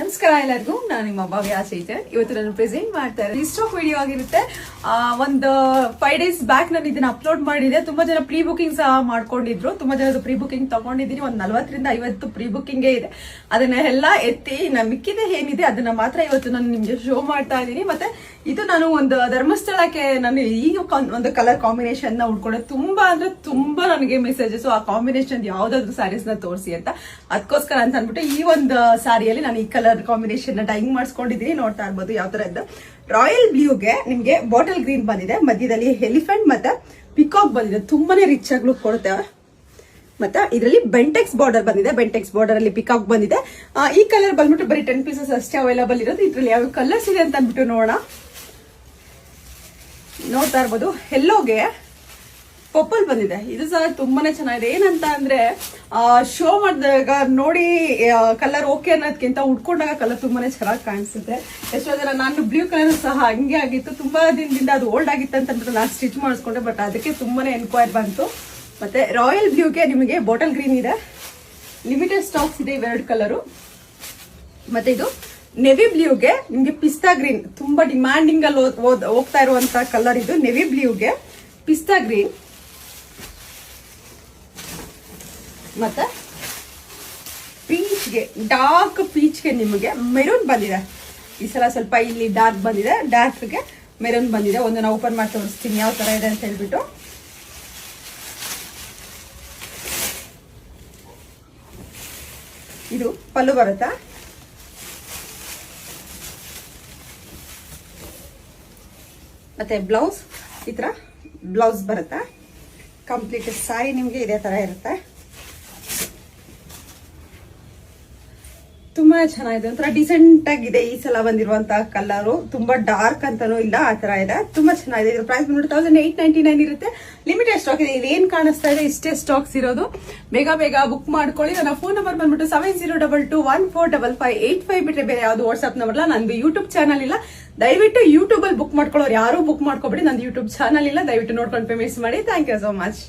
ನಮಸ್ಕಾರ ಎಲ್ಲರಿಗೂ, ನಾನು ನಿಮ್ಮ ಭವ್ಯ ಚೈತನ್. ಇವತ್ತು ನಾನು ಪ್ರೆಸೆಂಟ್ ಮಾಡ್ತಾ ಇರೋದು ಸ್ಟಾಕ್ ವಿಡಿಯೋ ಆಗಿರುತ್ತೆ. ಒಂದು 5 days ಬ್ಯಾಕ್ ನಾನು ಇದನ್ನ ಅಪ್ಲೋಡ್ ಮಾಡಿದೆ. ತುಂಬಾ ಜನ ಪ್ರೀ ಬುಕಿಂಗ್ ಸಹ ಮಾಡ್ಕೊಂಡಿದ್ರು. ತುಂಬಾ ಜನದ ಪ್ರೀ ಬುಕಿಂಗ್ ತಗೊಂಡಿದ್ದೀನಿ. ಒಂದು 40 ರಿಂದ 50 ಪ್ರೀ ಬುಕಿಂಗ್ ಇದೆ. ಅದನ್ನ ಎಲ್ಲ ಎತ್ತಿ ಮಿಕ್ಕಿದೆ ಏನಿದೆ ಅದನ್ನ ಮಾತ್ರ ಇವತ್ತು ನಾನು ನಿಮ್ಗೆ ಶೋ ಮಾಡ್ತಾ ಇದ್ದೀನಿ. ಮತ್ತೆ ಇದು ನಾನು ಒಂದು ಧರ್ಮಸ್ಥಳಕ್ಕೆ ನಾನು ಈಗ ಒಂದು ಕಲರ್ ಕಾಂಬಿನೇಷನ್ ನ ಉಡ್ಕೊಂಡೆ. ತುಂಬಾ ಅಂದ್ರೆ ತುಂಬಾ ನನಗೆ ಮೆಸೇಜಸ್ ಆ ಕಾಂಬಿನೇಷನ್ ಯಾವ್ದಾದ್ರು ಸ್ಯಾರೀಸ್ ನ ತೋರಿಸಿ ಅಂತ. ಅದಕ್ಕೋಸ್ಕರ ಅಂತ ಅಂದ್ಬಿಟ್ಟು ಈ ಒಂದು ಸ್ಯಾರಿಯಲ್ಲಿ ನಾನು ಈ ಕಲರ್ ಕಾಂಬಿನೇಷನ್ ನ ಡೈಯಿಂಗ್ ಮಾಡಿಸ್ಕೊಂಡಿದ್ದೀನಿ. ನೋಡ್ತಾ ಇರ್ಬೋದು ಯಾವ ತರ ಇದ್ದು. ರಾಯಲ್ ಬ್ಲೂಗೆ ನಿಮ್ಗೆ ಬಾಟಲ್ ಗ್ರೀನ್ ಬಂದಿದೆ, ಮಧ್ಯದಲ್ಲಿ ಎಲಿಫೆಂಟ್ ಮತ್ತೆ ಪಿಕಾಕ್ ಬಂದಿದೆ. ತುಂಬಾನೇ ರಿಚ್ ಆಗಿ ಲುಕ್ ಕೊಡುತ್ತೆ. ಮತ್ತೆ ಇದರಲ್ಲಿ ಬೆಂಟೆಕ್ಸ್ ಬಾರ್ಡರ್ ಬಂದಿದೆ. ಬೆಂಟೆಕ್ಸ್ ಬಾರ್ಡರ್ ಅಲ್ಲಿ ಪಿಕಾಕ್ ಬಂದಿದೆ. ಈ ಕಲರ್ ಬಂದ್ಬಿಟ್ಟು ಬರೀ 10 ಪೀಸಸ್ ಅಷ್ಟೇ ಅವೈಲೇಬಲ್ ಇರೋದು. ಇದ್ರಲ್ಲಿ ಯಾವ ಕಲರ್ಸ್ ಇದೆ ಅಂತ ಅಂದ್ಬಿಟ್ಟು ನೋಡೋಣ. ನೋಡ್ತಾ ಇರ್ಬೋದು, ಎಲ್ಲೋಗೆ ಪರ್ಪಲ್ ಬಂದಿದೆ. ಇದು ಸಹ ತುಂಬಾನೇ ಚೆನ್ನಾಗಿದೆ. ಏನಂತ ಅಂದ್ರೆ ಶೋ ಮಾಡಿದಾಗ ನೋಡಿ ಕಲರ್ ಓಕೆ ಅನ್ನೋದಕ್ಕಿಂತ ಉಟ್ಕೊಂಡಾಗ ಕಲರ್ ತುಂಬಾನೇ ಚೆನ್ನಾಗಿ ಕಾಣಿಸುತ್ತೆ. ಎಷ್ಟೋ ಜನ ನಾನು ಬ್ಲೂ ಕಲರ್ ಸಹ ಹಂಗೆ ಆಗಿತ್ತು, ತುಂಬಾ ದಿನದಿಂದ ಅದು ಓಲ್ಡ್ ಆಗಿತ್ತು ಅಂತ ಅಂದ್ಬಿಟ್ಟು ನಾನು ಸ್ಟಿಚ್ ಮಾಡಿಸ್ಕೊಂಡೆ. ಬಟ್ ಅದಕ್ಕೆ ತುಂಬಾನೇ ಎನ್ಕ್ವೈರ್ ಬಂತು. ಮತ್ತೆ ರಾಯಲ್ ಬ್ಲೂಗೆ ನಿಮಗೆ ಬಾಟಲ್ ಗ್ರೀನ್ ಇದೆ, ಲಿಮಿಟೆಡ್ ಸ್ಟಾಕ್ಸ್ ಇದೆ ಇವೆರಡು ಕಲರು. ಮತ್ತೆ ಇದು ನೆವಿ ಬ್ಲೂಗೆ ನಿಮ್ಗೆ ಪಿಸ್ತಾ ಗ್ರೀನ್, ತುಂಬಾ ಡಿಮ್ಯಾಂಡಿಂಗ್ ಅಲ್ಲಿ ಹೋಗ್ತಾ ಇರುವಂತ ಕಲರ್ ಇದು. ನೆವಿ ಬ್ಲೂಗೆ ಪಿಸ್ತಾ ಗ್ರೀನ್ ಮತ್ತೆ ಪೀಚ್ಗೆ, ಡಾರ್ಕ್ ಪೀಚ್ಗೆ ನಿಮಗೆ ಮೆರೂನ್ ಬಂದಿದೆ. ಈ ಸಲ ಸ್ವಲ್ಪ ಇಲ್ಲಿ ಡಾರ್ಕ್ ಬಂದಿದೆ, ಡಾರ್ಕ್ಗೆ ಮೆರೂನ್ ಬಂದಿದೆ. ಒಂದು ನಾವು ಓಪನ್ ಮಾಡಿ ತೋರಿಸ್ತೀನಿ ಯಾವ ತರ ಇದೆ ಅಂತ ಹೇಳ್ಬಿಟ್ಟು. ಇದು ಪಲ್ಲು ಬರುತ್ತಾ, ಮತ್ತೆ ಬ್ಲೌಸ್ ಈ ತರ ಬ್ಲೌಸ್ ಬರುತ್ತೆ. ಕಂಪ್ಲೀಟ್ ಸಾರಿ ನಿಮ್ಗೆ ಇದೇ ತರ ಇರುತ್ತೆ. ತುಂಬಾ ಚೆನ್ನಾಗಿದೆ, ಒಂಥರ ಡಿಸೆಂಟ್ ಆಗಿದೆ ಈ ಸಲ ಬಂದಿರುವಂತಹ ಕಲರು. ತುಂಬಾ ಡಾರ್ಕ್ ಅಂತಾನೂ ಇಲ್ಲ, ಆ ತರ ಇದೆ. ತುಂಬಾ ಚೆನ್ನಾಗಿದೆ. ಇದ್ರ ಪ್ರೈಸ್ ಬಂದ್ಬಿಟ್ಟು 1899 ಇರುತ್ತೆ. ಲಿಮಿಟೆಡ್ ಸ್ಟಾಕ್ ಇದೆ. ಇಲ್ಲಿ ಏನ್ ಕಾಣಿಸ್ತಾ ಇದೆ ಇಷ್ಟೇ ಸ್ಟಾಕ್ಸ್ ಇರೋದು. ಬೇಗ ಬೇಗ ಬುಕ್ ಮಾಡ್ಕೊಳ್ಳಿ. ನನ್ನ ಫೋನ್ ನಂಬರ್ ಬಂದ್ಬಿಟ್ಟು 7022145585 ಬಿಟ್ರೆ ಬೇರೆ ಯಾವ್ದು ವಾಟ್ಸ್ಆಪ್ ನಂಬರ್ ಇಲ್ಲ. ನಂದು ಯೂಟ್ಯೂಬ್ ಚಾನಲ್ ಇಲ್ಲ. ದಯವಿಟ್ಟು ಯೂಟ್ಯೂಬ್ ಅಲ್ಲಿ ಬುಕ್ ಮಾಡ್ಕೊಳ್ಳೋರು ಯಾರು ಬುಕ್ ಮಾಡ್ಕೊಬೇಡಿ. ನಂದು ಯೂಟ್ಯೂಬ್ ಚಾನಲ್ ಇಲ್ಲ. ದಯವಿಟ್ಟು ನೋಡ್ಕೊಂಡು ಪೇಮೆಂಟ್ಸ್ ಮಾಡಿ. Thank you so much.